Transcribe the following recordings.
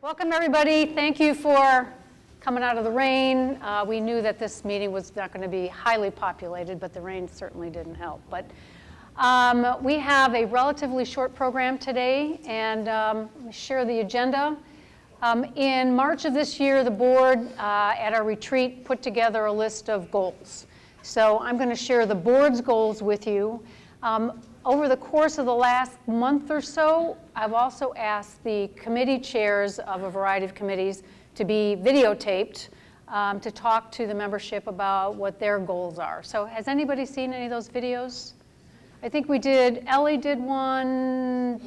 Welcome, everybody. Thank you for coming out of the rain. We knew that this meeting was not going to be highly populated, but the rain certainly didn't help. But we have a relatively short program today, and let me share the agenda. In March of this year, the board at our retreat put together a list of goals. So I'm going to share the board's goals with you. Over the course of the last month or so, I've also asked the committee chairs of a variety of committees to be videotaped to talk to the membership about what their goals are. So has anybody seen any of those videos? I think we did. Ellie did one.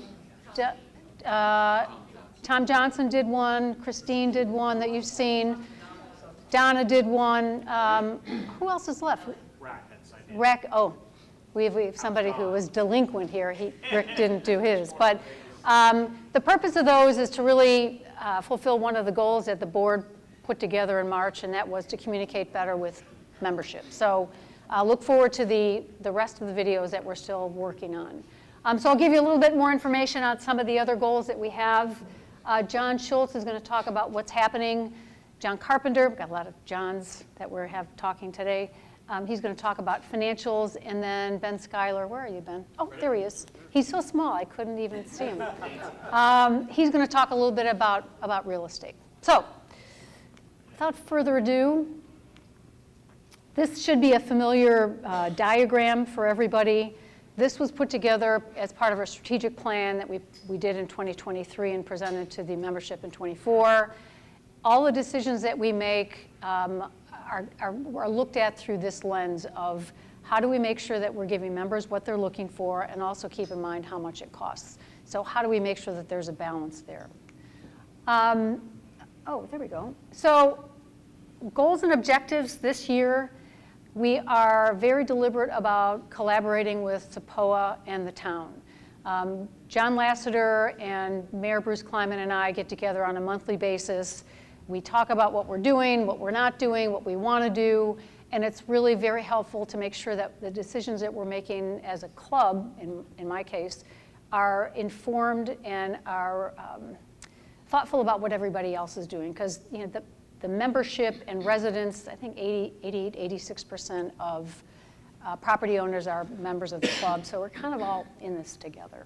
Tom Johnson did one. Christine did one that you've seen. Donna did one. Who else is left? Rick. Oh. We have somebody who was delinquent here. Rick didn't do his. But the purpose of those is to really fulfill one of the goals that the board put together in March, and that was to communicate better with membership. So look forward to the rest of the videos that we're still working on. So I'll give you a little bit more information on some of the other goals that we have. John Schultz is going to talk about what's happening. John Carpenter, we've got a lot of Johns that we have talking today. He's going to talk about financials, and then Ben Schuyler. Where are you, Ben? Oh, there he is. He's so small, I couldn't even see him. He's going to talk a little bit about real estate. So, without further ado, this should be a familiar diagram for everybody. This was put together as part of our strategic plan that we did in 2023 and presented to the membership in 24. All the decisions that we make are looked at through this lens of how do we make sure that we're giving members what they're looking for, and also keep in mind how much it costs. So how do we make sure that there's a balance there? Oh, there we go. So goals and objectives this year, we are very deliberate about collaborating with SAPOA and the town. John Lasseter and Mayor Bruce Kleiman and I get together on a monthly basis. We talk about what we're doing, what we're not doing, what we want to do, and it's really very helpful to make sure that the decisions that we're making as a club, in my case, are informed and are thoughtful about what everybody else is doing. Because the membership and residents, I think 88, 86% of property owners are members of the club, so we're kind of all in this together.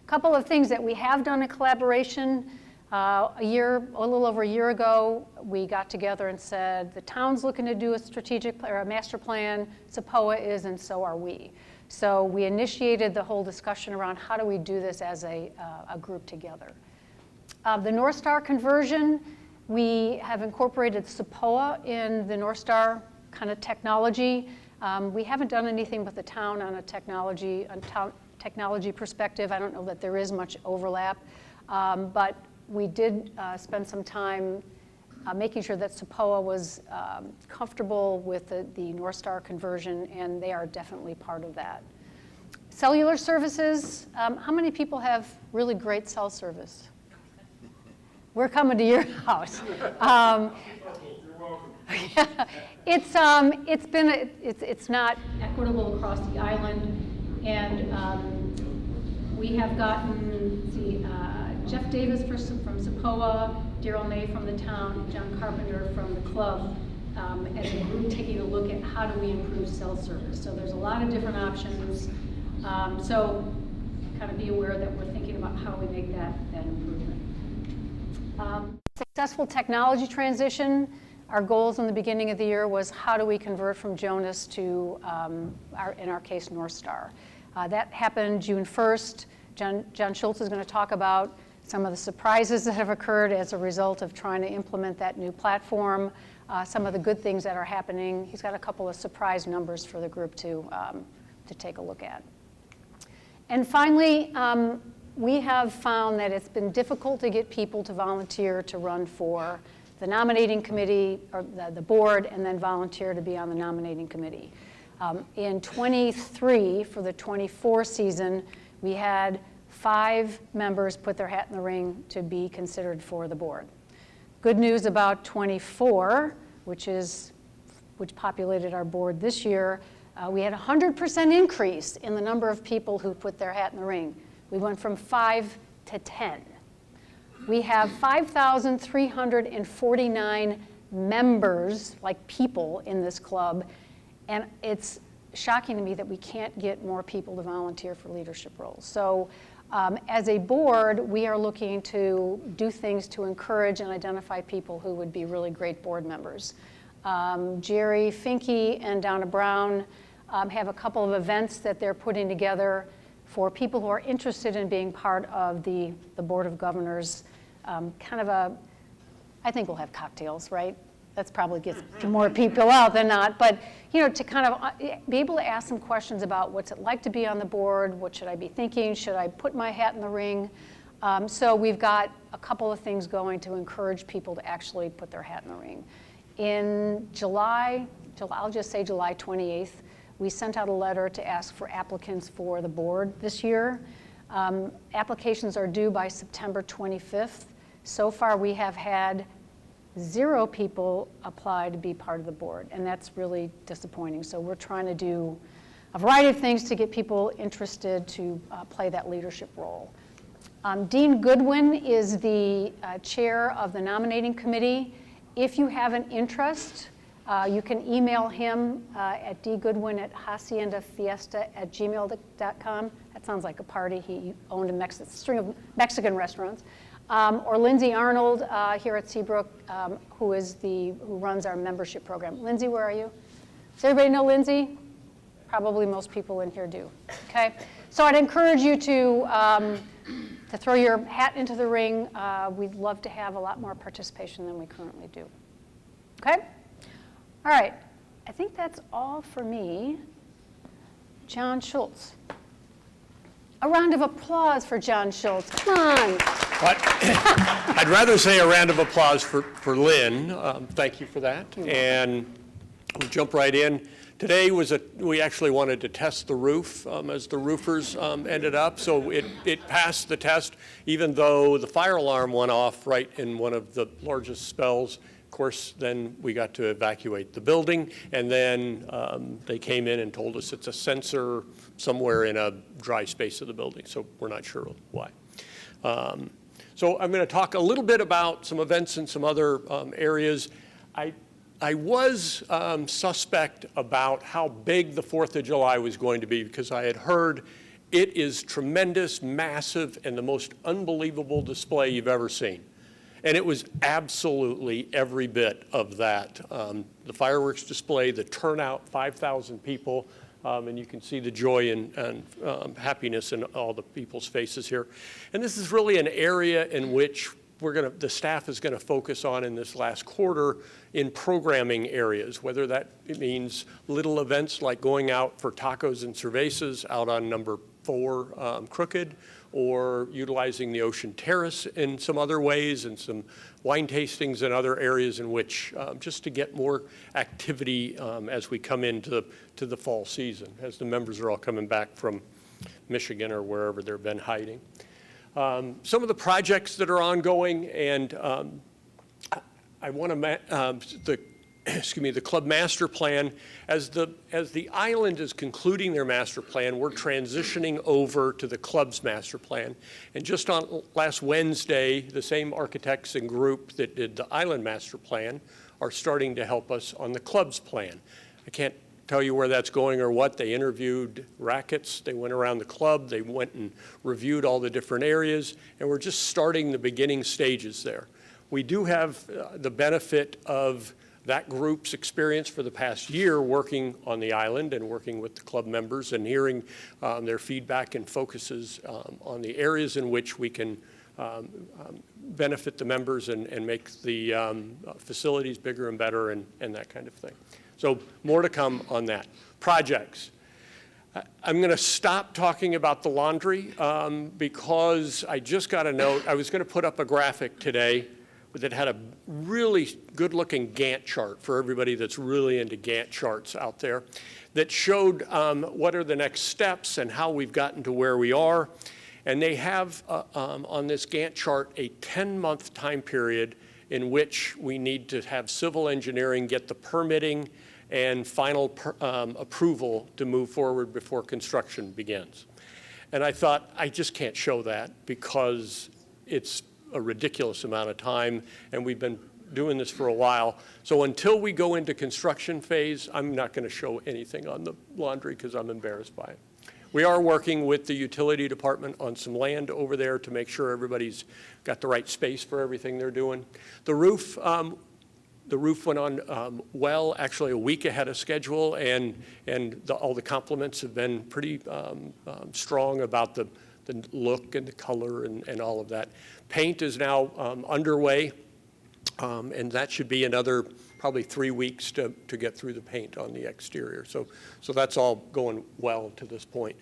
A couple of things that we have done in collaboration. A little over a year ago, we got together and said, the town's looking to do a strategic or a master plan, SAPOA is, and so are we. So we initiated the whole discussion around how do we do this as a group together. The North Star conversion, we have incorporated SAPOA in the North Star kind of technology. We haven't done anything with the town on a technology perspective. I don't know that there is much overlap, but we did spend some time making sure that SAPOA was comfortable with the North Star conversion, and they are definitely part of that. Cellular services, how many people have really great cell service? We're coming to your house. Yeah, it's not equitable across the island, and we have gotten Jeff Davis from SAPOA, Daryl May from the town, John Carpenter from the club, as a group taking a look at how do we improve cell service. So there's a lot of different options. So kind of be aware that we're thinking about how we make that improvement. Successful technology transition. Our goals in the beginning of the year was how do we convert from Jonas to, in our case, North Star. That happened June 1st. John Schultz is going to talk about some of the surprises that have occurred as a result of trying to implement that new platform, some of the good things that are happening. He's got a couple of surprise numbers for the group to take a look at. And finally, we have found that it's been difficult to get people to volunteer to run for the nominating committee, or the board, and then volunteer to be on the nominating committee. In 23, for the 24 season, we had 5 members put their hat in the ring to be considered for the board. Good news about 24, which populated our board this year, we had a 100% increase in the number of people who put their hat in the ring. We went from 5 to 10. We have 5,349 members, like people in this club, and it's shocking to me that we can't get more people to volunteer for leadership roles. So as a board, we are looking to do things to encourage and identify people who would be really great board members. Jerry Finke and Donna Brown have a couple of events that they're putting together for people who are interested in being part of the Board of Governors. I think we'll have cocktails, right? That's probably gets more people out than not, but to kind of be able to ask some questions about what's it like to be on the board, what should I be thinking, should I put my hat in the ring? So we've got a couple of things going to encourage people to actually put their hat in the ring. In July, I'll just say July 28th, we sent out a letter to ask for applicants for the board this year. Applications are due by September 25th. So far we have had 0 people apply to be part of the board, and that's really disappointing. So we're trying to do a variety of things to get people interested to play that leadership role. Dean Goodwin is the chair of the nominating committee. If you have an interest, you can email him at dgoodwin@haciendafiesta@gmail.com. That sounds like a party. He owned a string of Mexican restaurants. Or Lindsay Arnold here at Seabrook, who runs our membership program. Lindsay, where are you? Does everybody know Lindsay? Probably most people in here do. Okay, so I'd encourage you to throw your hat into the ring. We'd love to have a lot more participation than we currently do. Okay, all right. I think that's all for me. John Schultz. A round of applause for John Schultz. Come on. I'd rather say a round of applause for Lynn. Thank you for that. And we'll jump right in. Today we actually wanted to test the roof as the roofers ended up. So it passed the test, even though the fire alarm went off right in one of the largest spells. Of course, then we got to evacuate the building, and then they came in and told us it's a sensor somewhere in a dry space of the building, so we're not sure why. So I'm going to talk a little bit about some events in some other areas. I was suspect about how big the 4th of July was going to be because I had heard it is tremendous, massive, and the most unbelievable display you've ever seen. And it was absolutely every bit of that. The fireworks display, the turnout, 5,000 people, and you can see the joy and happiness in all the people's faces here. And this is really an area in which the staff is going to focus on in this last quarter in programming areas, whether that means little events like going out for tacos and cervezas out on number 4 Crooked, or utilizing the Ocean Terrace in some other ways, and some wine tastings and other areas in which just to get more activity as we come into the fall season, as the members are all coming back from Michigan or wherever they've been hiding. Some of the projects that are ongoing, and I want to the club master plan. As the island is concluding their master plan, we're transitioning over to the club's master plan. And just on last Wednesday, the same architects and group that did the island master plan are starting to help us on the club's plan. I can't tell you where that's going or what. They interviewed rackets. They went around the club. They went and reviewed all the different areas. And we're just starting the beginning stages there. We do have the benefit of that group's experience for the past year working on the island and working with the club members and hearing their feedback and focuses on the areas in which we can benefit the members and make the facilities bigger and better and that kind of thing. So more to come on that. Projects. I'm going to stop talking about the laundry because I just got a note. I was going to put up a graphic today that had a really good-looking Gantt chart for everybody that's really into Gantt charts out there that showed what are the next steps and how we've gotten to where we are. And they have on this Gantt chart a 10-month time period in which we need to have civil engineering get the permitting and final approval to move forward before construction begins. And I thought, I just can't show that because it's a ridiculous amount of time, and we've been doing this for a while. So until we go into construction phase, I'm not going to show anything on the laundry because I'm embarrassed by it. We are working with the utility department on some land over there to make sure everybody's got the right space for everything they're doing. The roof went on well, actually a week ahead of schedule, and all the compliments have been pretty strong about the look and the color and all of that. Paint is now underway, and that should be another probably 3 weeks to get through the paint on the exterior. So that's all going well to this point.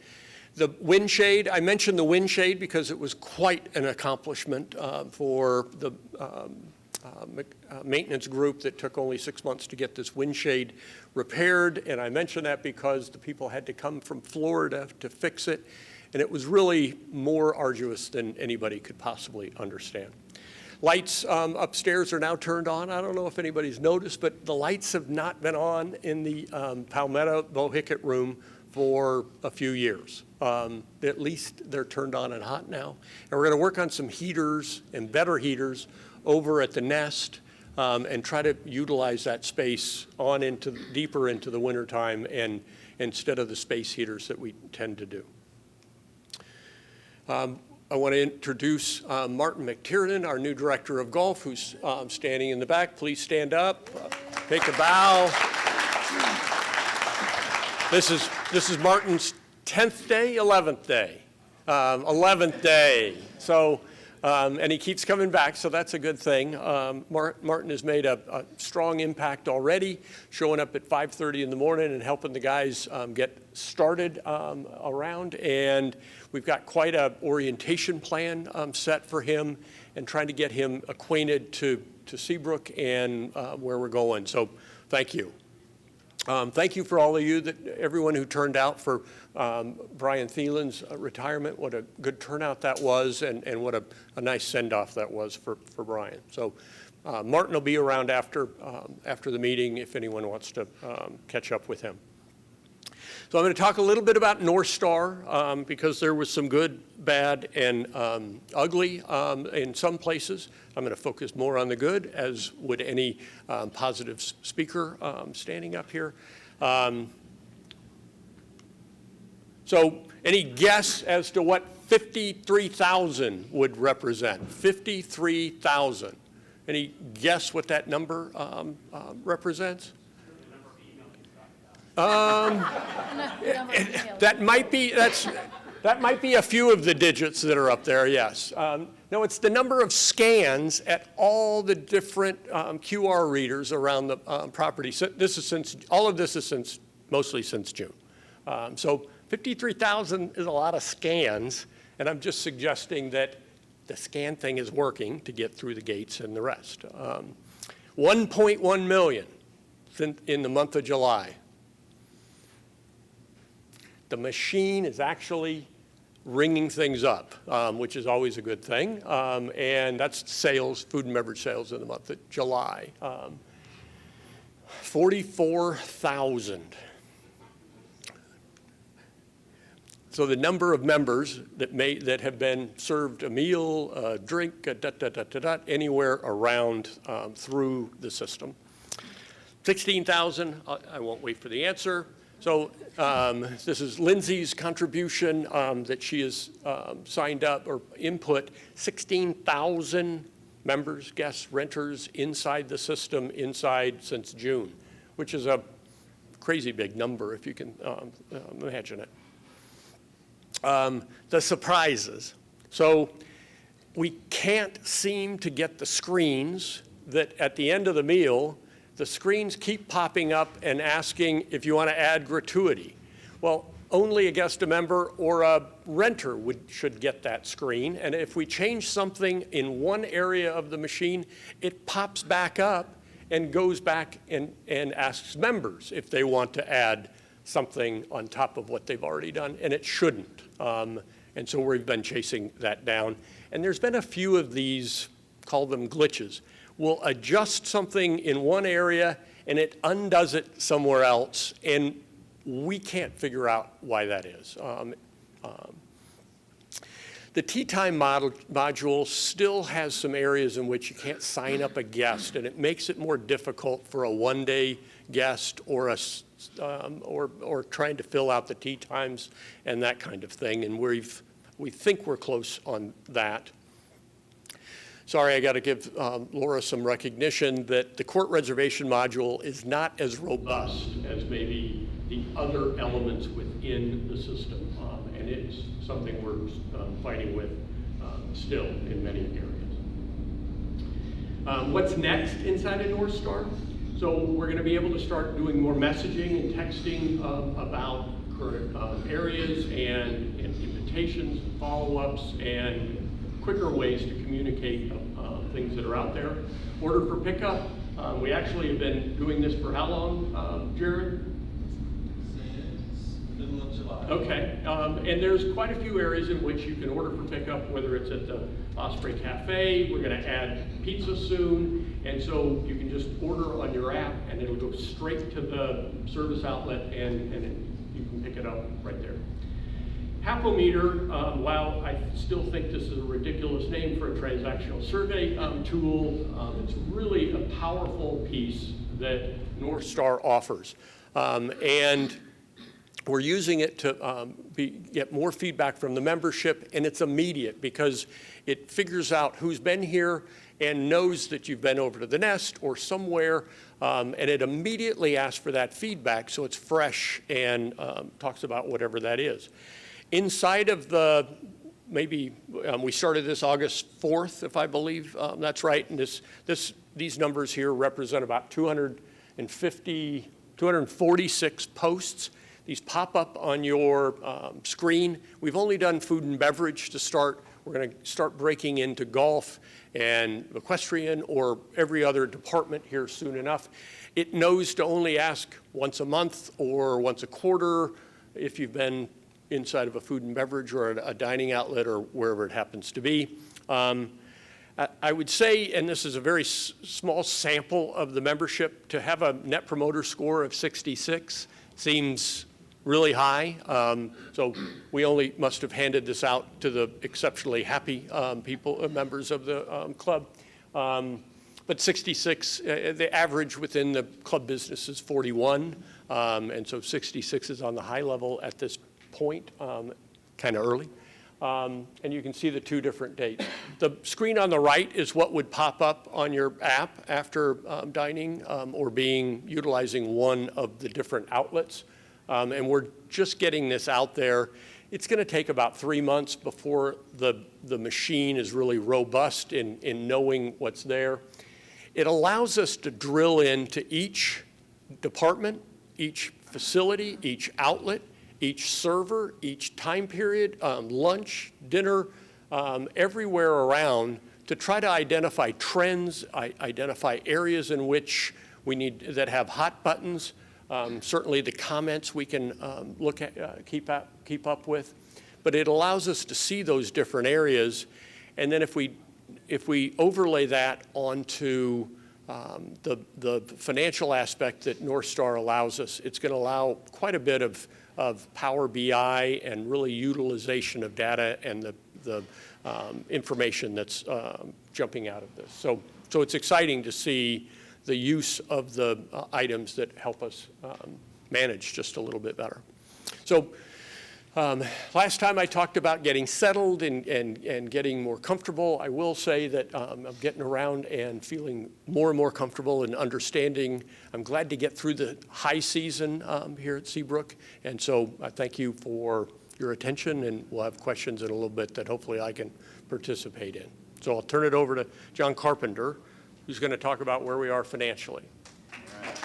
The wind shade, I mentioned the wind shade because it was quite an accomplishment for the maintenance group that took only 6 months to get this wind shade repaired. And I mention that because the people had to come from Florida to fix it. And it was really more arduous than anybody could possibly understand. Lights upstairs are now turned on. I don't know if anybody's noticed, but the lights have not been on in the Palmetto Bohicket room for a few years. At least they're turned on and hot now. And we're going to work on some heaters and better heaters over at the Nest and try to utilize that space on deeper into the wintertime and instead of the space heaters that we tend to do. I want to introduce Martin McTiernan, our new director of golf, who's standing in the back. Please stand up, take a bow. This is Martin's 10th day, 11th day, 11th day. So, and he keeps coming back, so that's a good thing. Martin has made a strong impact already, showing up at 5:30 in the morning and helping the guys get started around. And we've got quite an orientation plan set for him and trying to get him acquainted to Seabrook and where we're going. So thank you. Thank you for all of you, everyone who turned out for Brian Thielen's retirement. What a good turnout that was, and what a nice send-off that was for Brian. So Martin will be around after the meeting if anyone wants to catch up with him. So I'm going to talk a little bit about North Star because there was some good, bad, and ugly in some places. I'm going to focus more on the good, as would any positive speaker standing up here. So any guess as to what 53,000 would represent? 53,000. Any guess what that number represents? That might be a few of the digits that are up there, yes. No, it's the number of scans at all the different QR readers around the property. So all of this is mostly since June. So 53,000 is a lot of scans, and I'm just suggesting that the scan thing is working to get through the gates and the rest. 1.1 million in the month of July. The machine is actually ringing things up, which is always a good thing. And that's sales, food and beverage sales in the month of July. 44,000. So the number of members that have been served a meal, a drink, anywhere around through the system. 16,000, I won't wait for the answer. So this is Lindsay's contribution that she has signed up or input 16,000 members, guests, renters inside the system since June, which is a crazy big number if you can imagine it. The surprises. So we can't seem to get the screens that at the end of the meal, the screens keep popping up and asking if you want to add gratuity. Well, only a guest, a member, or a renter should get that screen. And if we change something in one area of the machine, it pops back up and goes back and asks members if they want to add something on top of what they've already done, and it shouldn't. And so we've been chasing that down. And there's been a few of these, call them glitches. We'll adjust something in one area and it undoes it somewhere else, and we can't figure out why that is. The tea time module still has some areas in which you can't sign up a guest, and it makes it more difficult for a one-day guest or or trying to fill out the tea times and that kind of thing. And we think we're close on that. Sorry, I got to give Laura some recognition that the court reservation module is not as robust as maybe the other elements within the system. And it's something we're fighting with still in many areas. What's next inside of North Star? So we're going to be able to start doing more messaging and texting about current areas and invitations and follow-ups and quicker ways to communicate things that are out there. Order for pickup. We actually have been doing this for how long, Jared? Since middle of July. Okay, and there's quite a few areas in which you can order for pickup, whether it's at the Osprey Cafe. We're going to add pizza soon, and so you can just order on your app, and it'll go straight to the service outlet, and you can pick it up right there. Hapometer, while I still think this is a ridiculous name for a transactional survey tool, it's really a powerful piece that North Star offers. And we're using it to get more feedback from the membership, and it's immediate because it figures out who's been here and knows that you've been over to the Nest or somewhere, and it immediately asks for that feedback so it's fresh and talks about whatever that is. Inside of the, we started this August 4th, if I believe that's right, and these numbers here represent about 246 posts. These pop up on your screen. We've only done food and beverage to start. We're going to start breaking into golf and equestrian or every other department here soon enough. It knows to only ask once a month or once a quarter if you've been inside of a food and beverage or a dining outlet or wherever it happens to be. I would say, and this is a very small sample of the membership, to have a Net Promoter Score of 66 seems really high. So we only must have handed this out to the exceptionally happy members of the club. But 66, the average within the club business is 41. And so 66 is on the high level at this point, kind of early. And you can see the two different dates. The screen on the right is what would pop up on your app after dining or utilizing one of the different outlets. And we're just getting this out there. It's going to take about 3 months before the machine is really robust in knowing what's there. It allows us to drill into each department, each facility, each outlet, each server, each time period, lunch, dinner, everywhere around to try to identify trends, identify areas in which we need that have hot buttons. Certainly the comments we can look at, keep up with, but it allows us to see those different areas. And then if we overlay that onto the financial aspect that North Star allows us, it's going to allow quite a bit of Power BI and really utilization of data and the information that's jumping out of this. So it's exciting to see the use of the items that help us manage just a little bit better. So last time I talked about getting settled and getting more comfortable. I will say that I'm getting around and feeling more and more comfortable and understanding. I'm glad to get through the high season here at Seabrook. And so I thank you for your attention, and we'll have questions in a little bit that hopefully I can participate in. So I'll turn it over to John Carpenter, who's going to talk about where we are financially. All right.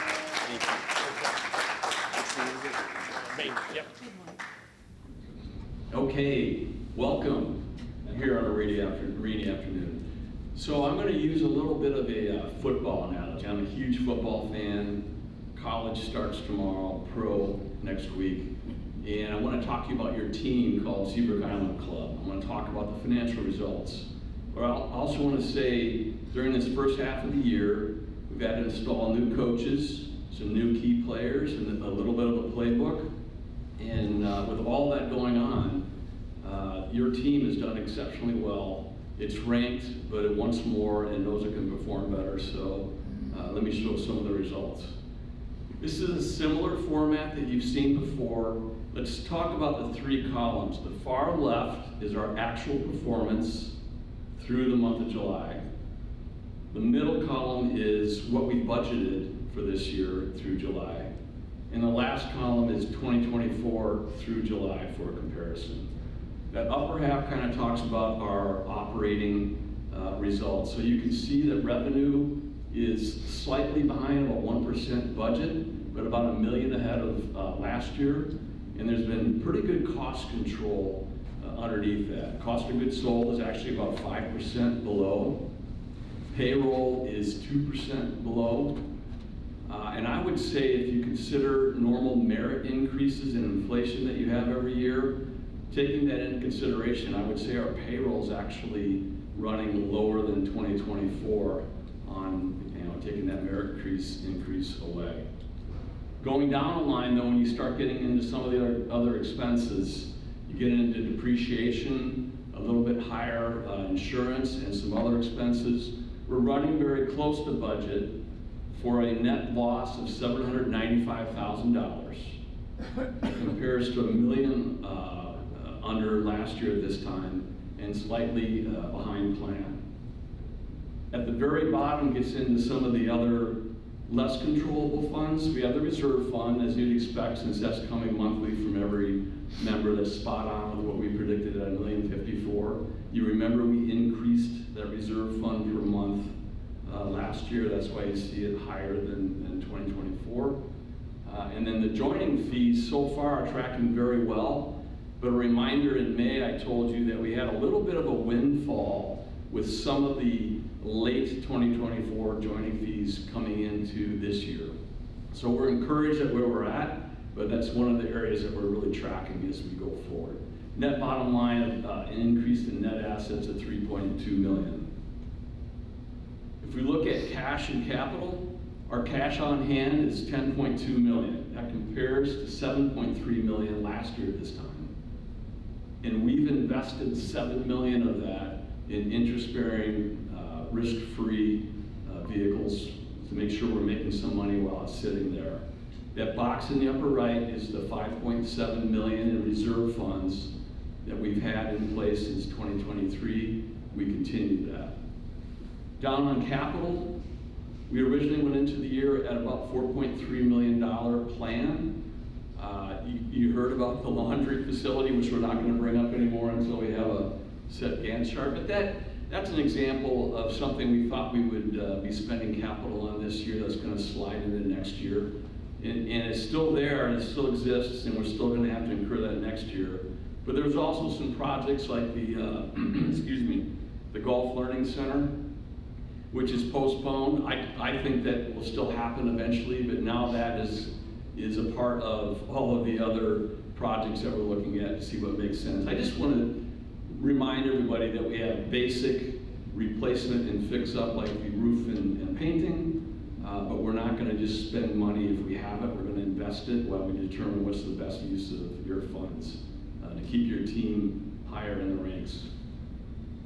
Thank you. Yep. Okay, welcome here on a rainy afternoon. So I'm going to use a little bit of a football analogy. I'm a huge football fan. College starts tomorrow, pro next week. And I want to talk to you about your team called Seabrook Island Club. I want to talk about the financial results. But I also want to say, during this first half of the year, we've had to install new coaches, some new key players, and a little bit of a playbook. And with all that going on, your team has done exceptionally well. It's ranked, but it wants more and knows it can perform better. So let me show some of the results. This is a similar format that you've seen before. Let's talk about the three columns. The far left is our actual performance through the month of July. The middle column is what we budgeted for this year through July. And the last column is 2024 through July for a comparison. That upper half kind of talks about our operating results. So you can see that revenue is slightly behind, about 1% budget, but about $1 million ahead of last year. And there's been pretty good cost control underneath that. Cost of goods sold is actually about 5% below. Payroll is 2% below. And I would say if you consider normal merit increases and inflation that you have every year, taking that into consideration, I would say our payroll is actually running lower than 2024 on taking that merit increase away. Going down the line though, when you start getting into some of the other expenses, you get into depreciation, a little bit higher insurance and some other expenses. We're running very close to budget for a net loss of $795,000. It compares to $1 million under last year at this time and slightly behind plan. At the very bottom gets into some of the other less controllable funds. We have the reserve fund, as you'd expect, since that's coming monthly from every member. That's spot on with what we predicted at $1,054,000. You remember we increased that reserve fund per month last year. That's why you see it higher than 2024. And then the joining fees so far are tracking very well. But a reminder, in May I told you that we had a little bit of a windfall with some of the late 2024 joining fees coming into this year. So we're encouraged at where we're at, but that's one of the areas that we're really tracking as we go forward. Net bottom line, an increase in net assets of $3.2 million. If we look at cash and capital, our cash on hand is $10.2 million. That compares to $7.3 million last year at this time. And we've invested $7 million of that in interest-bearing, risk-free vehicles to make sure we're making some money while it's sitting there. That box in the upper right is the $5.7 million in reserve funds that we've had in place since 2023. We continue that. Down on capital, we originally went into the year at about $4.3 million plan. You heard about the laundry facility, which we're not going to bring up anymore until we have a set Gantt chart, but that's an example of something we thought we would be spending capital on this year that's going to slide into next year. And it's still there, and it still exists, and we're still going to have to incur that next year. But there's also some projects like the, the Golf Learning Center, which is postponed. I think that will still happen eventually, but now that is a part of all of the other projects that we're looking at to see what makes sense. I just want to remind everybody that we have basic replacement and fix-up like the roof and painting, but we're not going to just spend money if we have it. We're going to invest it while we determine what's the best use of your funds to keep your team higher in the ranks.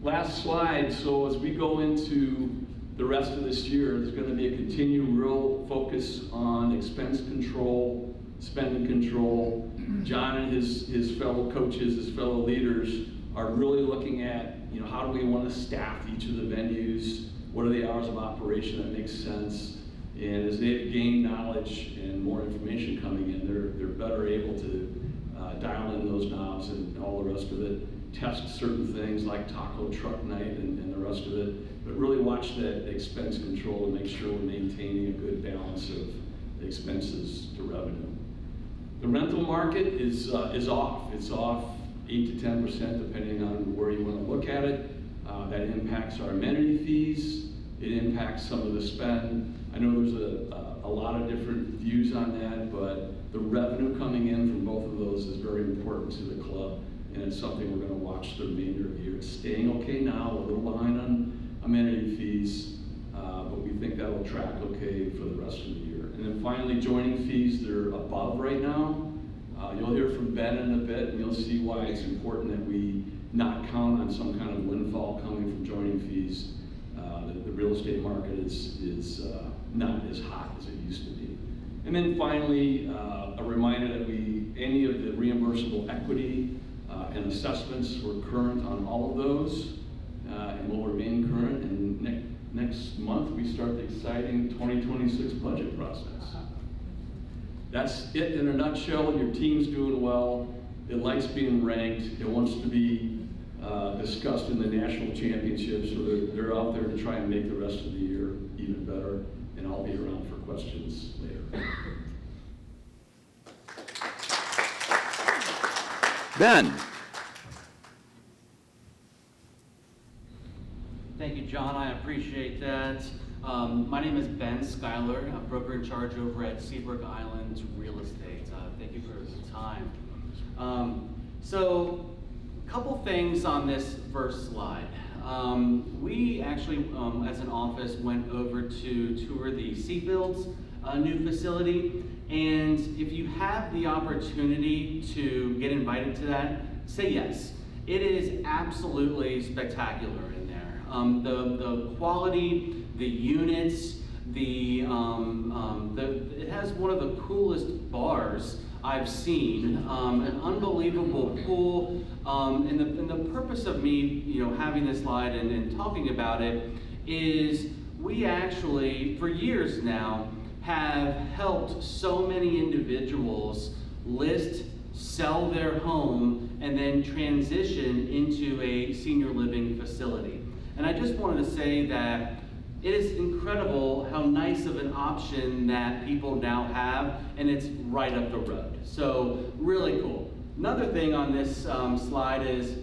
Last slide. So as we go into the rest of this year, there's going to be a continued real focus on expense control, spending control. John and his fellow coaches, his fellow leaders are really looking at, how do we want to staff each of the venues? What are the hours of operation that make sense? And as they gain knowledge and more information coming in, they're better able to dial in those knobs and all the rest of it, test certain things like taco truck night and the rest of it, but really watch that expense control and make sure we're maintaining a good balance of expenses to revenue. The rental market is off. It's off 8 to 10% depending on where you want to look at it. That impacts our amenity fees. It impacts some of the spend. I know there's a lot of different views on that, but the revenue coming in from both of those is very important to the club, and it's something we're going to watch the remainder of the year. It's staying okay now, a little behind on amenity fees, but we think that will track okay for the rest of the year. And then finally, joining fees, they're above right now. You'll hear from Ben in a bit, and you'll see why it's important that we not count on some kind of windfall coming from joining fees. The real estate market is not as hot as it used to be. And then finally, a reminder that any of the reimbursable equity and assessments were current on all of those and will remain current. And next month, we start the exciting 2026 budget process. That's it in a nutshell. Your team's doing well. It likes being ranked. It wants to be discussed in the national championships, so they're out there to try and make the rest of the year even better, and I'll be around for questions later. Ben. Thank you, John. I appreciate that. My name is Ben Schuyler. I'm broker in charge over at Seabrook Island Real Estate. Thank you for the time. So, a couple things on this first slide. We actually, as an office, went over to tour the Seafields new facility. And if you have the opportunity to get invited to that, say yes. It is absolutely spectacular in there. The quality, the units, it has one of the coolest bars I've seen, an unbelievable pool, and the purpose of me, having this slide and talking about it is we actually, for years now, have helped so many individuals list, sell their home, and then transition into a senior living facility. And I just wanted to say that it is incredible how nice of an option that people now have, and it's right up the road. So really cool. Another thing on this slide is,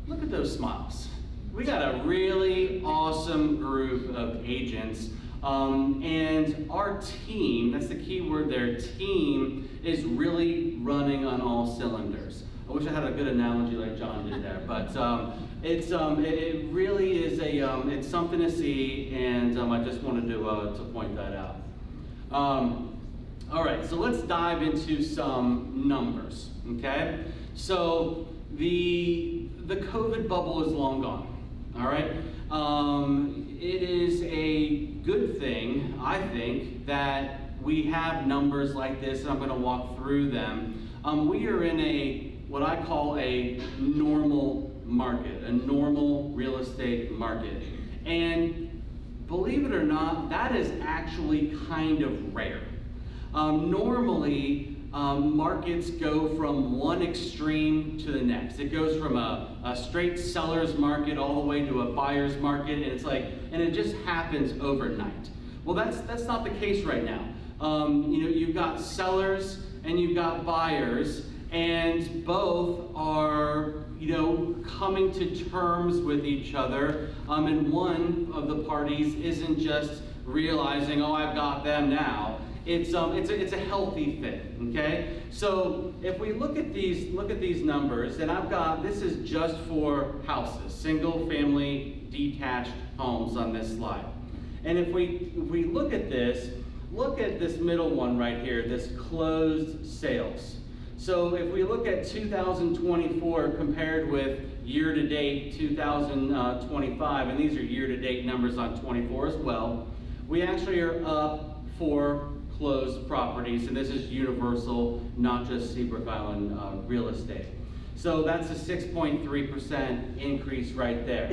look at those smiles. We got a really awesome group of agents, and our team, that's the key word there, team is really running on all cylinders. I wish I had a good analogy like John did there, but it really is it's something to see, and I just wanted to point that out. All right, so let's dive into some numbers, okay? So the COVID bubble is long gone, all right? It is a good thing, I think, that we have numbers like this, and I'm going to walk through them. We are in what I call a normal market, a normal real estate market. And believe it or not, that is actually kind of rare. Normally, markets go from one extreme to the next. It goes from a straight seller's market all the way to a buyer's market, and it just happens overnight. Well, that's not the case right now. You've got sellers and you've got buyers, and both are coming to terms with each other, and one of the parties isn't just realizing, oh, I've got them now. It's a healthy thing, okay? So if we look at these numbers, and this is just for houses, single family detached homes on this slide. And if we look at this middle one right here, this closed sales. So if we look at 2024 compared with year-to-date 2025, and these are year-to-date numbers on 24 as well, we actually are up for closed properties, and this is universal, not just Seabrook Island real estate. So that's a 6.3% increase right there.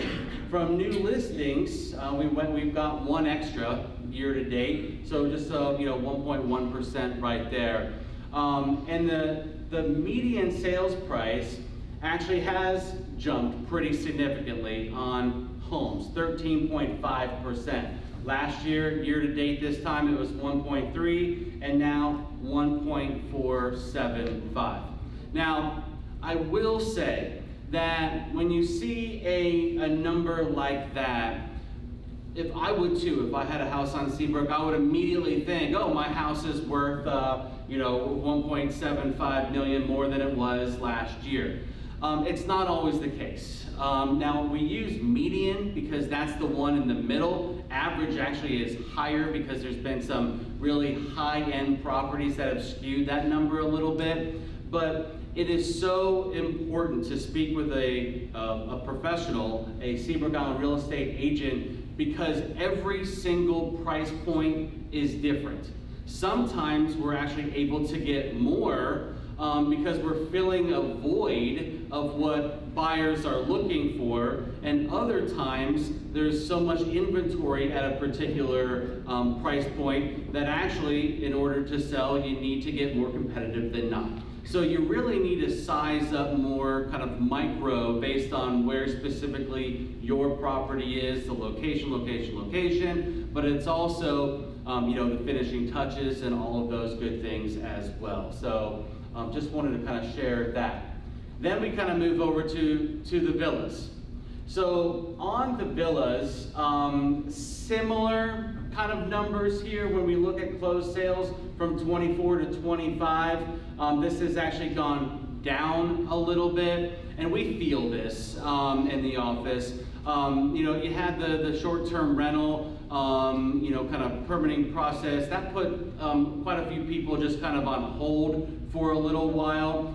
From new listings, we've got one extra year-to-date, so just 1.1% right there. And the median sales price actually has jumped pretty significantly on homes, 13.5%. Last year, year-to-date this time, it was 1.3, and now 1.475. Now, I will say that when you see a number like that, if I had a house on Seabrook, I would immediately think, oh, my house is worth, 1.75 million more than it was last year. It's not always the case. Now, we use median because that's the one in the middle. Average actually is higher because there's been some really high-end properties that have skewed that number a little bit. But it is so important to speak with a professional, a Seabrook Island real estate agent, because every single price point is different. Sometimes we're actually able to get more because we're filling a void of what buyers are looking for, and other times there's so much inventory at a particular price point that actually, in order to sell, you need to get more competitive than not. So you really need to size up more kind of micro based on where specifically your property is, the location, but it's also the finishing touches and all of those good things as well. So just wanted to kind of share that. Then we kind of move over to the villas. So on the villas, similar kind of numbers here when we look at closed sales from 24 to 25. This has actually gone down a little bit, and we feel this in the office. You had the short-term rental, kind of permitting process. That put quite a few people just kind of on hold for a little while.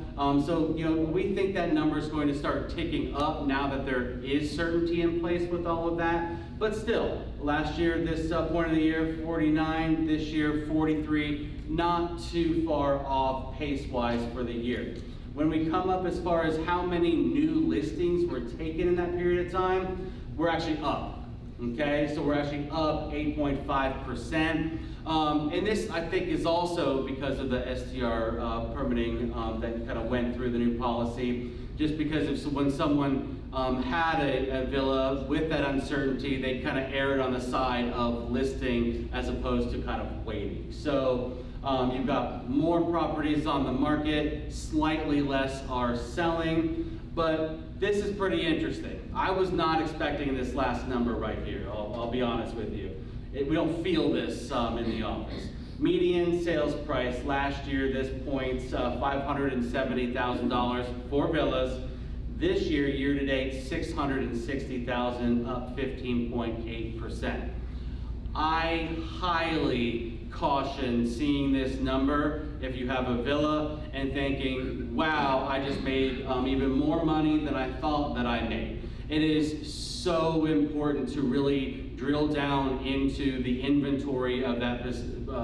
We think that number is going to start ticking up now that there is certainty in place with all of that. But still, last year, this point of the year, 49, this year, 43, not too far off pace-wise for the year. When we come up as far as how many new listings were taken in that period of time, we're actually up, okay? So we're actually up 8.5%. And this, I think, is also because of the STR permitting that kind of went through the new policy. Just because when someone had a villa with that uncertainty, they kind of erred on the side of listing as opposed to kind of waiting. So you've got more properties on the market, slightly less are selling, but this is pretty interesting. I was not expecting this last number right here, I'll be honest with you. We don't feel this in the office. Median sales price last year, this point's $570,000 for villas. This year, year to date, $660,000, up 15.8%. I highly caution seeing this number if you have a villa and thinking, wow, I just made even more money than I thought that I made. It is so important to really drill down into the inventory of that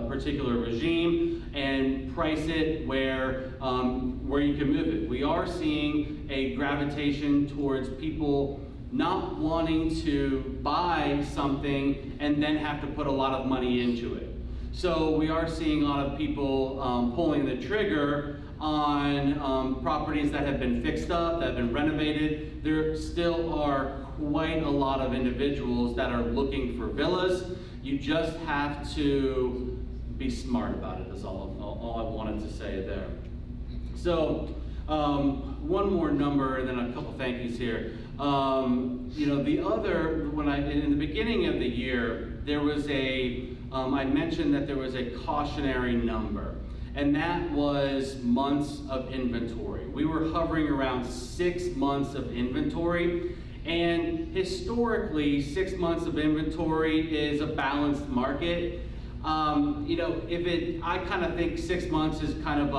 particular regime and price it where you can move it. We are seeing a gravitation towards people not wanting to buy something and then have to put a lot of money into it. So we are seeing a lot of people pulling the trigger on properties that have been fixed up, that have been renovated. There still are quite a lot of individuals that are looking for villas. You just have to be smart about it, is all I wanted to say there. So one more number and then a couple thank yous here. The other, in the beginning of the year, there was I mentioned that there was a cautionary number, and that was months of inventory. We were hovering around 6 months of inventory, and historically, 6 months of inventory is a balanced market. I kind of think 6 months is kind of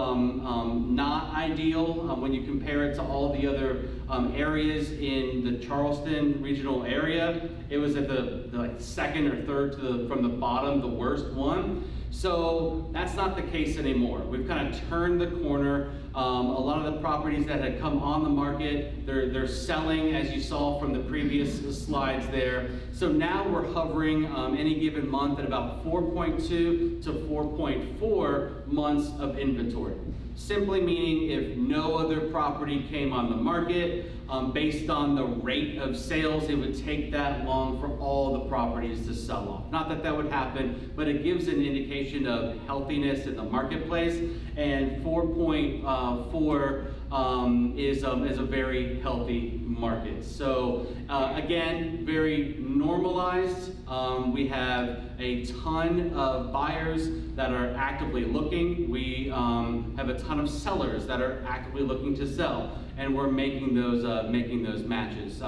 not ideal when you compare it to all the other areas in the Charleston regional area. It was at the second or third from the bottom, the worst one. So that's not the case anymore. We've kind of turned the corner. A lot of the properties that had come on the market, they're selling, as you saw from the previous slides there. So now we're hovering any given month at about 4.2 to 4.4 months of inventory. Simply meaning if no other property came on the market, based on the rate of sales, it would take that long for all the properties to sell off. Not that that would happen, but it gives an indication of healthiness in the marketplace, and 4.4 is a very healthy market. So again, very normalized. We have a ton of buyers that are actively looking. We have a ton of sellers that are actively looking to sell, and we're making those matches.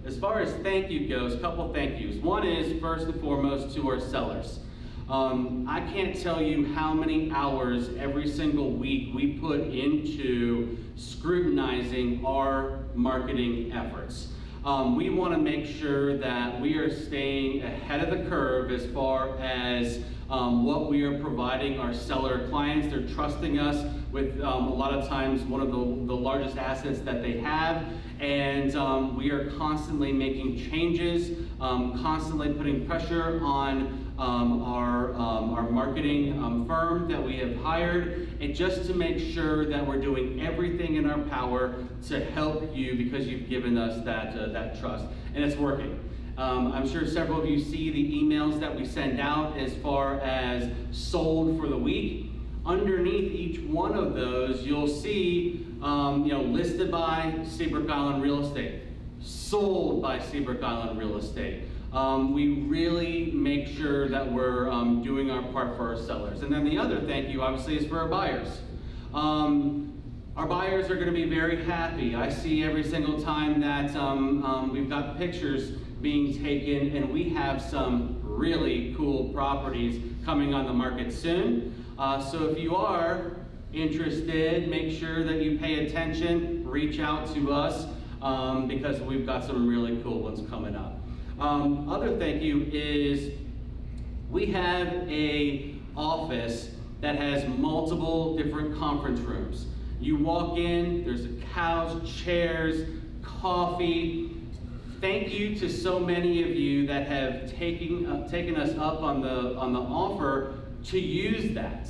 As far as thank you goes, a couple thank yous. One is first and foremost to our sellers. I can't tell you how many hours every single week we put into scrutinizing our marketing efforts. We want to make sure that we are staying ahead of the curve as far as what we are providing our seller clients. They're trusting us with a lot of times one of the largest assets that they have, and we are constantly making changes, constantly putting pressure on our marketing firm that we have hired, and just to make sure that we're doing everything in our power to help you because you've given us that trust, and it's working. I'm sure several of you see the emails that we send out as far as sold for the week. Underneath each one of those, you'll see, listed by Seabrook Island Real Estate, sold by Seabrook Island Real Estate. We really make sure that we're doing our part for our sellers. And then the other thank you, obviously, is for our buyers. Our buyers are going to be very happy. I see every single time that we've got pictures being taken, and we have some really cool properties coming on the market soon. So if you are interested, make sure that you pay attention, reach out to us, because we've got some really cool ones coming up. Other thank you is we have a office that has multiple different conference rooms. You walk in, there's couch, chairs, coffee. Thank you to so many of you that have taken us up on the offer to use that.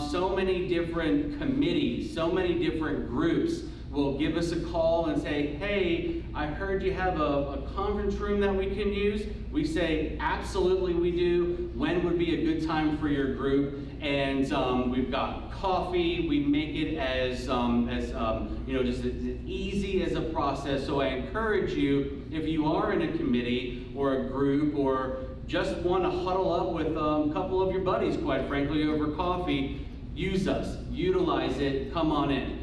So many different committees, so many different groups will give us a call and say, hey, I heard you have a conference room that we can use. We say, absolutely we do. When would be a good time for your group? And we've got coffee. We make it as just as easy as a process. So I encourage you, if you are in a committee or a group or just want to huddle up with a couple of your buddies, quite frankly, over coffee, use us, utilize it, come on in.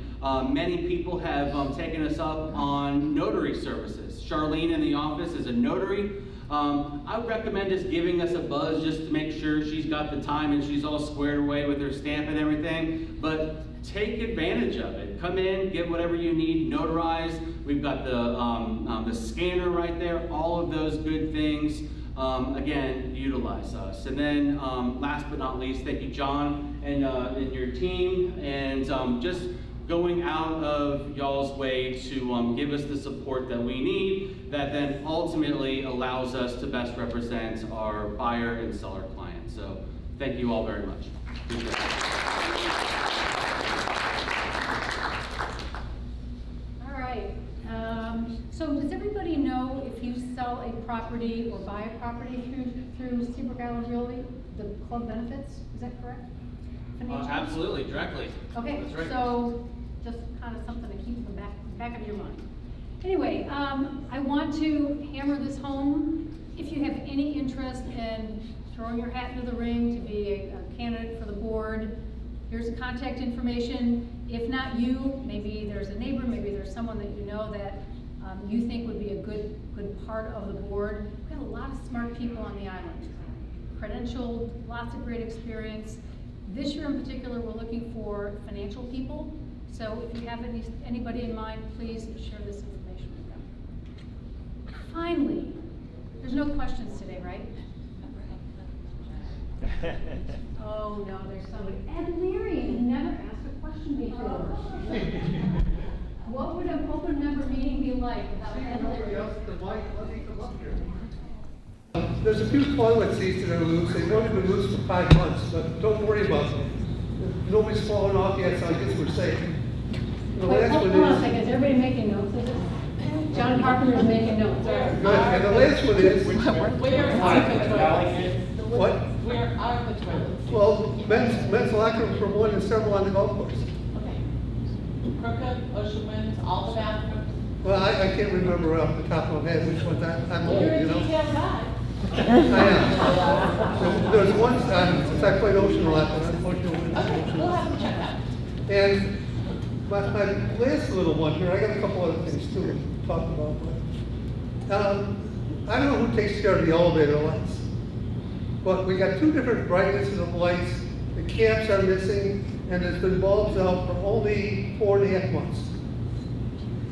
Many people have taken us up on notary services. Charlene in the office is a notary. I would recommend just giving us a buzz just to make sure she's got the time and she's all squared away with her stamp and everything. But take advantage of it. Come in, get whatever you need, notarize. We've got the scanner right there, all of those good things. Again, utilize us. And then last but not least, thank you, John, and your team, and just going out of y'all's way to give us the support that we need, that then ultimately allows us to best represent our buyer and seller clients. So thank you all very much. All right. So does everybody know if you sell a property or buy a property through Seabrook Island Realty, the club benefits? Is that correct? Financially? Absolutely, directly. Okay, That's right. so just kind of something to keep in the back of your mind. Anyway, I want to hammer this home. If you have any interest in throwing your hat into the ring to be a candidate for the board, here's the contact information. If not you, maybe there's a neighbor, maybe there's someone that you know that you think would be a good part of the board. We've got a lot of smart people on the island, credentialed, lots of great experience. This year in particular, we're looking for financial people. So if you have anybody in mind, please share this information with them. Finally, there's no questions today, right? Oh no, there's somebody. Ed Marion never asked a question before. What would an open member meeting be like without Ed Marion? There's a few toilet seats that are loose. They've only been loose for 5 months, but don't worry about them. Nobody's fallen off yet, so I guess we're safe. The Wait, last hold one on a is, second, is everybody making notes of this? John Carpenter is making notes. All right. good, and the last one is, Where are the toilets? what? Where are the toilets? Well, men's locker room for one and several on the golf course. Okay. Crooked, Ocean Winds, all the bathrooms? Well, I can't remember off the top of my head which ones. I'm old, You're a you know. detailed guy. I am. There's one, since I played Ocean a lot, Ocean Winds. Okay, we'll have them check out. And my last little one here, I got a couple other things too to talk about. But, I don't know who takes care of the elevator lights. but we got two different brightnesses of lights, the caps are missing, and there's been bulbs out for only 4.5 months.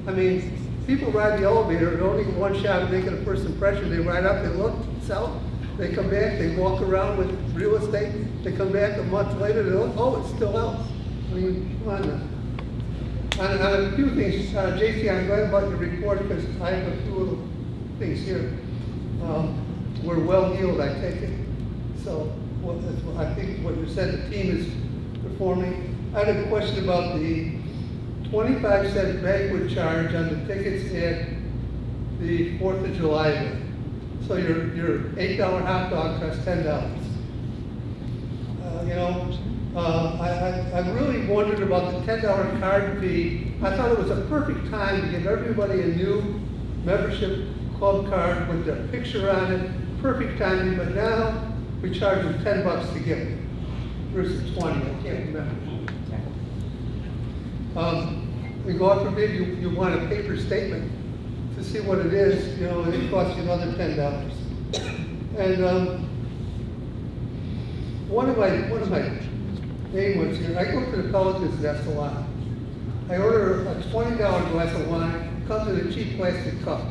I mean, people ride the elevator, and only one shot of making a first impression, they ride up, they look, sell, they come back, they walk around with real estate, they come back a month later, they look, oh, it's still out. I mean, come on now. On a few things, JC, I'm glad about your report, because I have a few little things here. We're well heeled, I take it. So, I think what you said, the team is performing. I had a question about the 25-cent banquet charge on the tickets at the 4th of July event. So your $8 hot dog costs $10. I really wondered about the $10 card fee. I thought it was a perfect time to give everybody a new membership club card with their picture on it. Perfect timing, but now we charge them $10 to get it versus 20. I can't remember. God forbid you want a paper statement to see what it is, and it costs you another $10. And one of my main ones here, I go to the Pelican's Nest a lot. I order a $20 glass of wine, comes in a cheap plastic cup.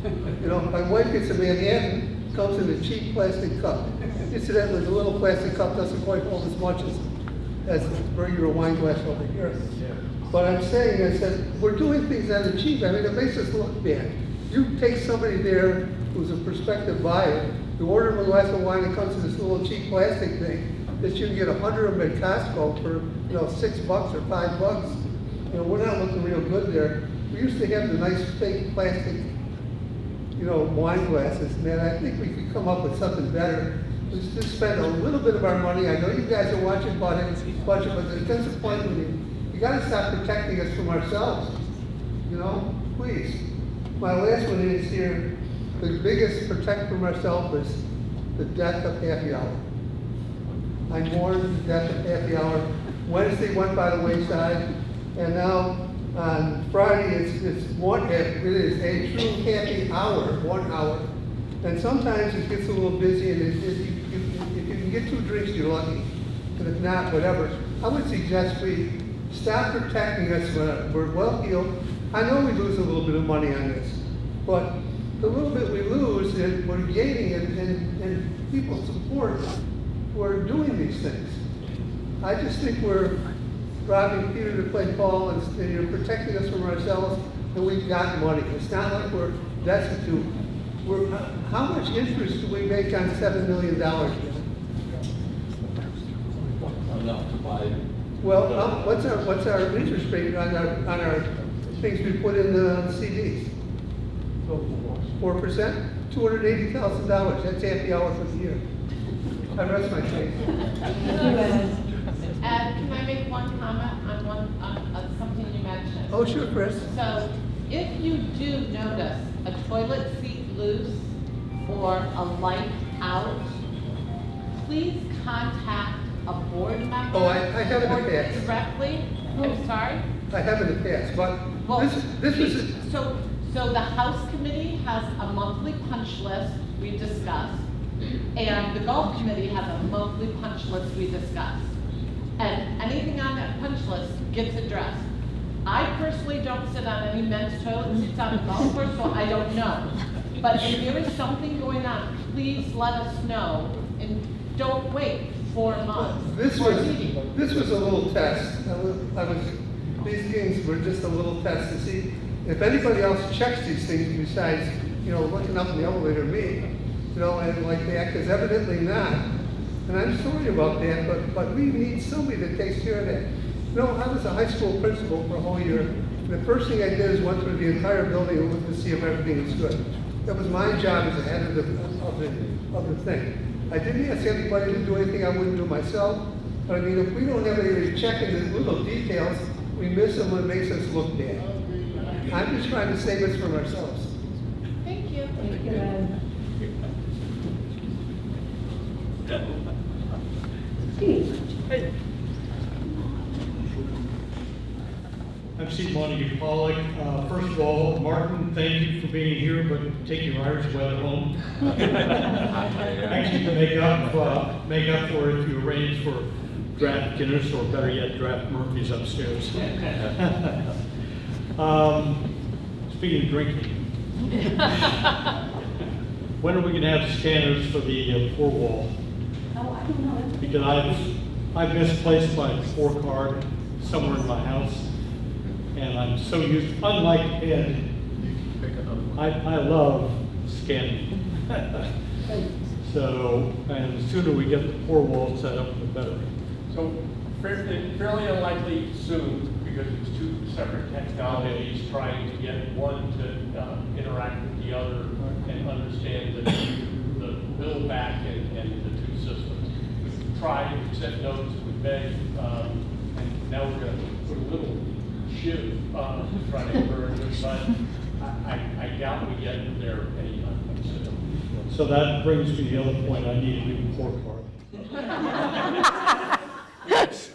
My wife gets a Manhattan, comes in a cheap plastic cup. Incidentally, the little plastic cup doesn't quite hold as much as the regular wine glass over here. But I'm saying, I said, we're doing things on the cheap. I mean, it makes us look bad. You take somebody there who's a prospective buyer, you order them a glass of wine, it comes in this little cheap plastic thing that you can get 100 of them at Costco for, $6 or $5. We're not looking real good there. We used to have the nice fake plastic, wine glasses, man. I think we could come up with something better. Let's just spend a little bit of our money. I know you guys are watching budget, but there's disappointment. You gotta stop protecting us from ourselves, please. My last one is here, the biggest protect from ourselves is the death of happy hour. I mourn the death of happy hour. Wednesday went by the wayside, and now on Friday it is a true happy hour, 1 hour. And sometimes it gets a little busy, and if you can get 2 drinks, you're lucky. And if not, whatever. I would suggest we stop protecting us when we're well heeled. I know we lose a little bit of money on this, but the little bit we lose, we're gaining in people's support who are doing these things. I just think we're robbing Peter to play Paul, and you're protecting us from ourselves, and we've got money. It's not like we're destitute. How much interest do we make on $7 million? Enough to buy. Well, what's our interest rate on our things we put in the CDs? 4%, $280,000. That's happy hour for the year. I rest my case. Ed, can I make one comment on something you mentioned? Oh, sure, Chris. So, if you do notice a toilet seat loose or a light out, please contact a board member. Oh, I have in the or past. directly. I'm sorry. I have in the past, but Well, this is. So the House Committee has a monthly punch list we discussed, and the Golf Committee has a monthly punch list we discussed. And anything on that punch list gets addressed. I personally don't sit on any men's toilet seats on the golf course, so I don't know. But if there is something going on, please let us know, and don't wait 4 months. This was a little test. These games were just a little test to see if anybody else checks these things besides, looking up in the elevator, me, and like that, because evidently not. And I'm sorry about that, but we need somebody that takes care of that. I was a high school principal for a whole year. And the first thing I did is went through the entire building and looked to see if everything was good. That was my job as the head of the thing. I didn't ask anybody to do anything I wouldn't do myself. But I mean, if we don't have anybody checking the little details, we miss them and it makes us look bad. I'm just trying to save us from ourselves. Thank you. Thank you, Ed. Steve? I'm Steve Montague Pollock. First of all, Martin, thank you for being here, but take your Irish blood home. Actually, to make up for it, if you arrange for draft Guinness, or better yet, draft Murphy's upstairs. Speaking of drinking, when are we going to have scanners for the pour wall? Oh, I don't know. Because I've misplaced my pour card somewhere in my house, and I'm so used, unlike Ed, I love scanning. So, and the sooner we get the pour wall set up, the better. So fairly unlikely soon, because it's two separate technologies trying to get one to interact with the other and understand the build back and the two systems. We've tried, we've sent notes, we've begged, and now we're going to put a little shiv to try to encourage it, but I doubt we get there anytime soon. So that brings me to the other point, I need a new pour card.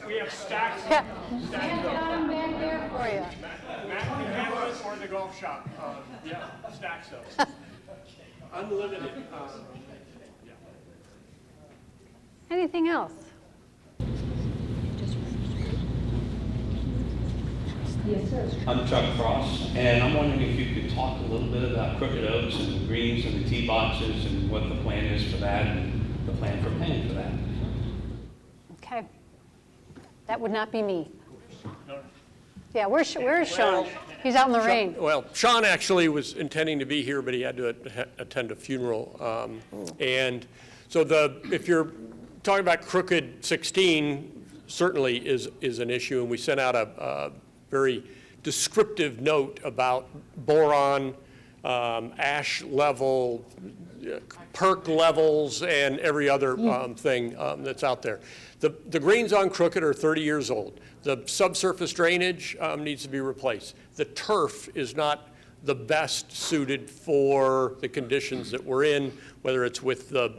We have stacks of Stand stacks down back there for you. Matt can handle it, or the golf shop. Yeah, stacks of. Unlimited. Yeah. Anything else? Yes, sir. I'm Chuck Cross, and I'm wondering if you could talk a little bit about Crooked Oaks and the greens and the tee boxes and what the plan is for that and the plan for paying for that. Okay. That would not be me. Yeah, where's Sean? He's out in the rain. Well, Sean actually was intending to be here, but he had to attend a funeral. And so if you're talking about Crooked 16, certainly is an issue, and we sent out a very descriptive note about boron, ash level, perk levels, and every other thing that's out there. The greens on Crooked are 30 years old. The subsurface drainage needs to be replaced. The turf is not the best suited for the conditions that we're in, whether it's with the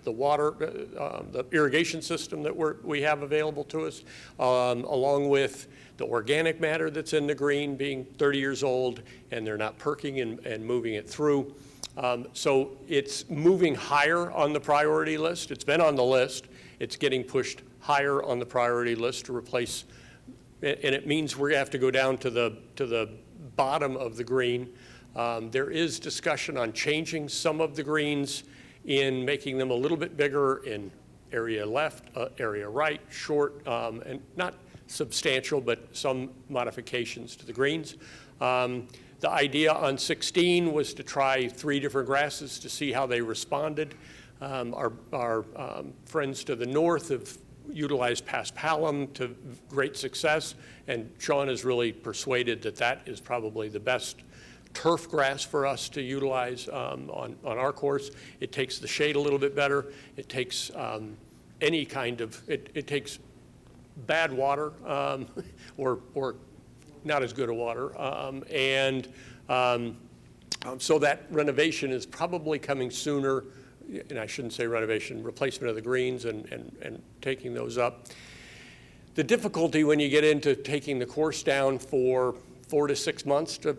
water, the irrigation system that we have available to us, along with the organic matter that's in the green being 30 years old, and they're not perking and moving it through. So it's moving higher on the priority list. It's been on the list. It's getting pushed higher on the priority list to replace, and it means we're gonna have to go down to the bottom of the green. There is discussion on changing some of the greens in making them a little bit bigger in area left, area right, short, and not substantial, but some modifications to the greens. The idea on 16 was to try 3 different grasses to see how they responded. Our friends to the north have utilized paspalum to great success, and Sean is really persuaded that that is probably the best turf grass for us to utilize on our course. It takes the shade a little bit better. It takes any kind of, it takes bad water or not as good a water. So that renovation is probably coming sooner, and I shouldn't say renovation, replacement of the greens and taking those up. The difficulty when you get into taking the course down for 4 to 6 months to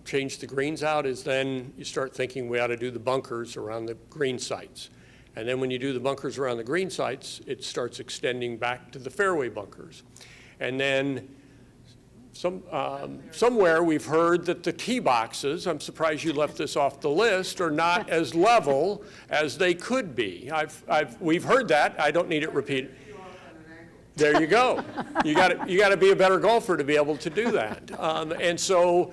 change the greens out is then you start thinking we ought to do the bunkers around the green sites. And then when you do the bunkers around the green sites, it starts extending back to the fairway bunkers. And then somewhere we've heard that the tee boxes, I'm surprised you left this off the list, are not as level as they could be. We've heard that. I don't need it repeated. There you go. You got to be a better golfer to be able to do that. And so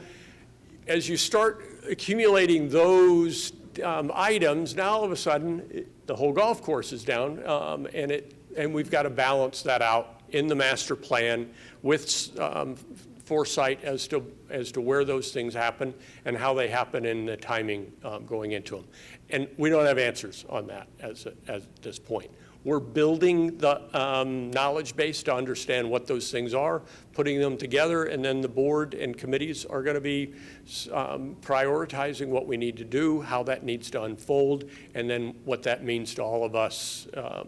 as you start accumulating those items, now all of a sudden the whole golf course is down, and we've got to balance that out in the master plan with foresight as to where those things happen and how they happen and the timing going into them. And we don't have answers on that at this point. We're building the knowledge base to understand what those things are, putting them together, and then the board and committees are going to be prioritizing what we need to do, how that needs to unfold, and then what that means to all of us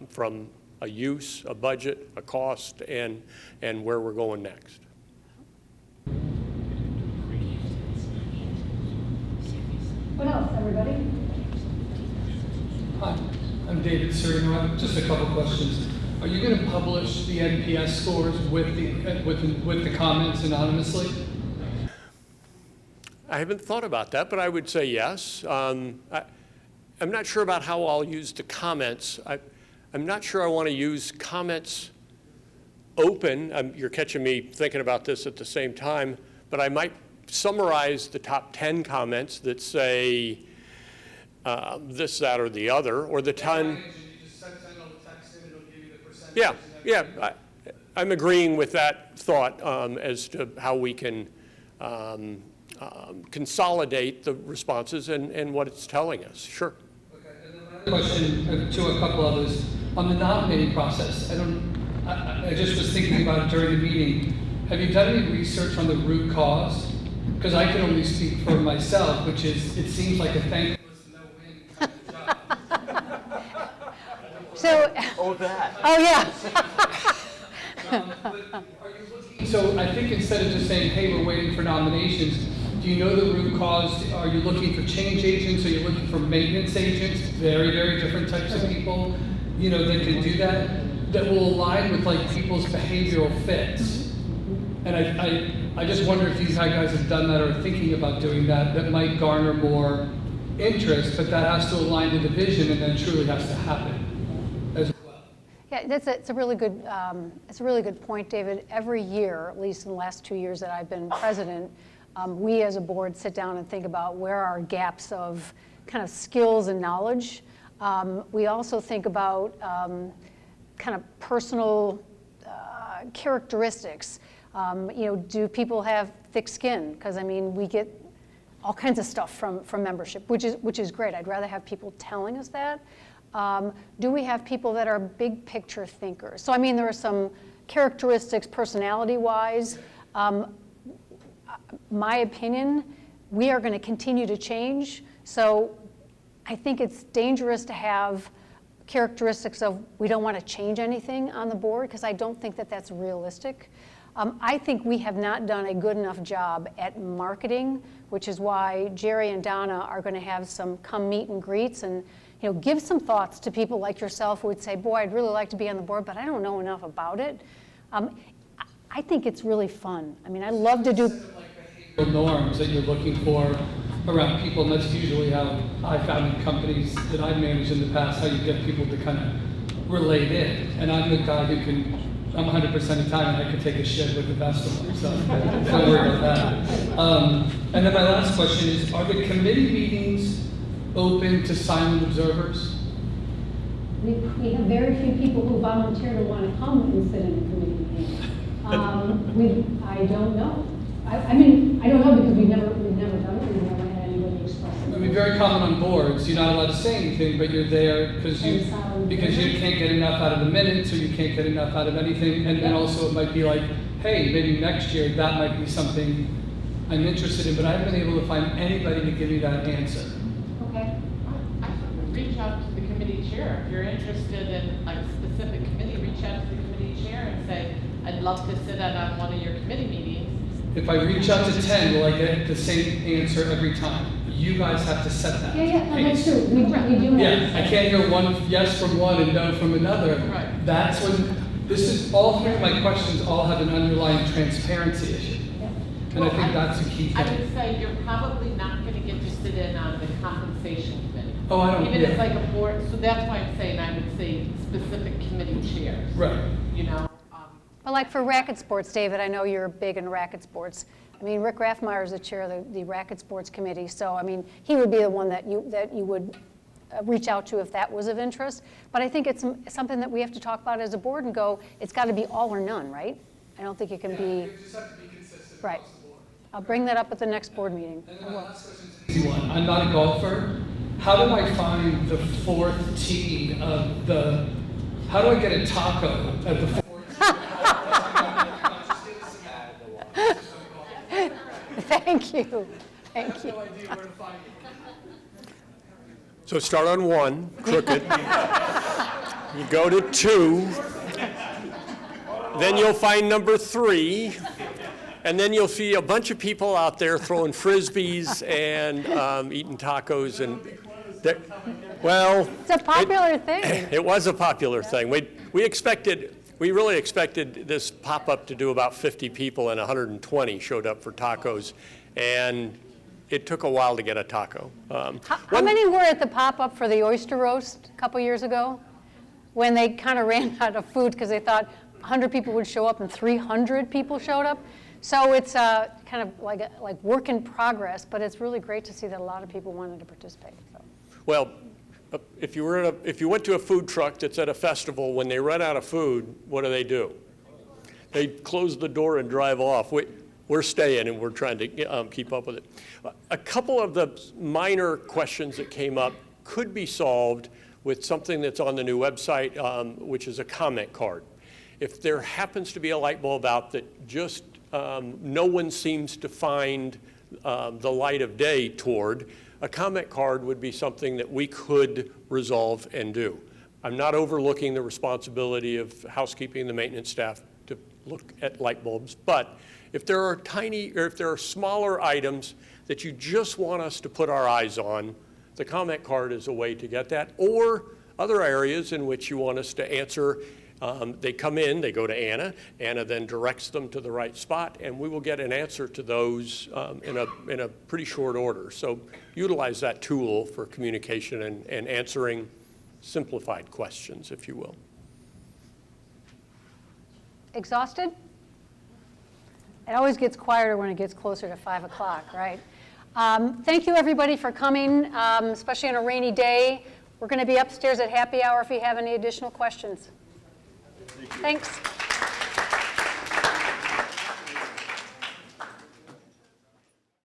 from a use, a budget, a cost, and where we're going next. everybody. Hi, I'm David Serino. I have just a couple questions. Are you going to publish the NPS scores with the comments anonymously? I haven't thought about that, but I would say yes. I'm not sure about how I'll use the comments. I'm not sure I want to use comments open. You're catching me thinking about this at the same time, but I might summarize the top 10 comments that say this, that, or the other, or the 10. Yeah, I'm agreeing with that thought as to how we can consolidate the responses and what it's telling us. Sure. Okay, and then my other question to a couple others. On the nominating process, I just was thinking about it during the meeting. Have you done any research on the root cause? Because I can only speak for myself, which is, it seems like a thankless, no-win kind of job. So, yeah. But are you looking, so I think instead of just saying, hey, we're waiting for nominations, do you know the root cause? Are you looking for change agents? Are you looking for maintenance agents? Very, very different types of people, that can do that will align with like people's behavioral fits. And I just wonder if you guys have done that or are thinking about doing that. That might garner more interest, but that has to align to the vision and then truly has to happen as well. Yeah, it's a really good point, David. Every year, at least in the last 2 years that I've been president, we as a board sit down and think about where are gaps of kind of skills and knowledge. We also think about kind of personal characteristics. Do people have thick skin? Because we get all kinds of stuff from membership, which is great. I'd rather have people telling us that. Do we have people that are big picture thinkers? So there are some characteristics personality-wise. My opinion, we are going to continue to change. So I think it's dangerous to have characteristics of we don't want to change anything on the board, because I don't think that that's realistic. I think we have not done a good enough job at marketing, which is why Jerry and Donna are going to have some come meet and greets and give some thoughts to people like yourself who would say, boy, I'd really like to be on the board, but I don't know enough about it. I think it's really fun. I love to do behavioral norms that you're looking for around people, and that's usually how I found in companies that I've managed in the past, how you get people to kind of relate in. And I'm the guy who I'm 100% of the time, and I can take a shit with the best of them, so don't worry about that. And then my last question is, are the committee meetings open to silent observers? We have very few people who volunteer to want to come and sit in a committee meeting. I don't know. I don't know because we've never done it. We've never had anybody express it. Very common on boards. You're not allowed to say anything, but you're there because you can't get enough out of the minutes, or you can't get enough out of anything. And then also it might be like, hey, maybe next year that might be something I'm interested in, but I haven't been able to find anybody to give me that answer. Okay. I would reach out to the committee chair. If you're interested in a specific committee, reach out to the committee chair and say, I'd love to sit in on one of your committee meetings. If I reach out to 10, will I get the same answer every time? You guys have to set that. Yeah, that's true. We do. Yeah, I can't hear one yes from one and no from another. Right. That's when, all three of my questions all have an underlying transparency issue. Yeah. And I think that's a key I thing. would say you're probably not going to get to sit in on the compensation committee. Oh, I don't. Even Yeah. if it's like a board, so that's why I'm saying I would say specific committee chairs. Right. But like for racket sports, David, I know you're big in racket sports. Rick Rathmeyer is the chair of the racket sports committee, so he would be the one that you would reach out to if that was of interest. But I think it's something that we have to talk about as a board and go, it's got to be all or none, right? I don't think it can be. You just have to be consistent right. across the board. I'll bring that up at the next board meeting. And then my last question is an easy one. I'm not a golfer. How do I find the fourth tee of the? How do I get a taco at the fourth tee? Thank you. Thank you. I have no idea where to find it. So start on 1, crooked. You go to 2. Then you'll find number 3. And then you'll see a bunch of people out there throwing Frisbees and eating tacos and, well. It's a popular thing. It was a popular thing. We really expected this pop-up to do about 50 people, and 120 showed up for tacos. And it took a while to get a taco. How many were at the pop-up for the oyster roast a couple years ago? When they kind of ran out of food because they thought 100 people would show up and 300 people showed up. So it's kind of like work in progress, but it's really great to see that a lot of people wanted to participate. So. Well, if you went to a food truck that's at a festival, when they run out of food, what do? They close the door and drive off. We're staying and we're trying to keep up with it. A couple of the minor questions that came up could be solved with something that's on the new website, which is a comment card. If there happens to be a light bulb out that just no one seems to find the light of day toward, a comment card would be something that we could resolve and do. I'm not overlooking the responsibility of housekeeping and the maintenance staff to look at light bulbs, but if there are smaller items that you just want us to put our eyes on, the comment card is a way to get that, or other areas in which you want us to answer. They come in, they go to Anna. Anna then directs them to the right spot, and we will get an answer to those in a pretty short order. So utilize that tool for communication and answering simplified questions, if you will. Exhausted? It always gets quieter when it gets closer to 5 o'clock, right? Thank you, everybody, for coming, especially on a rainy day. We're going to be upstairs at happy hour if you have any additional questions. Thanks.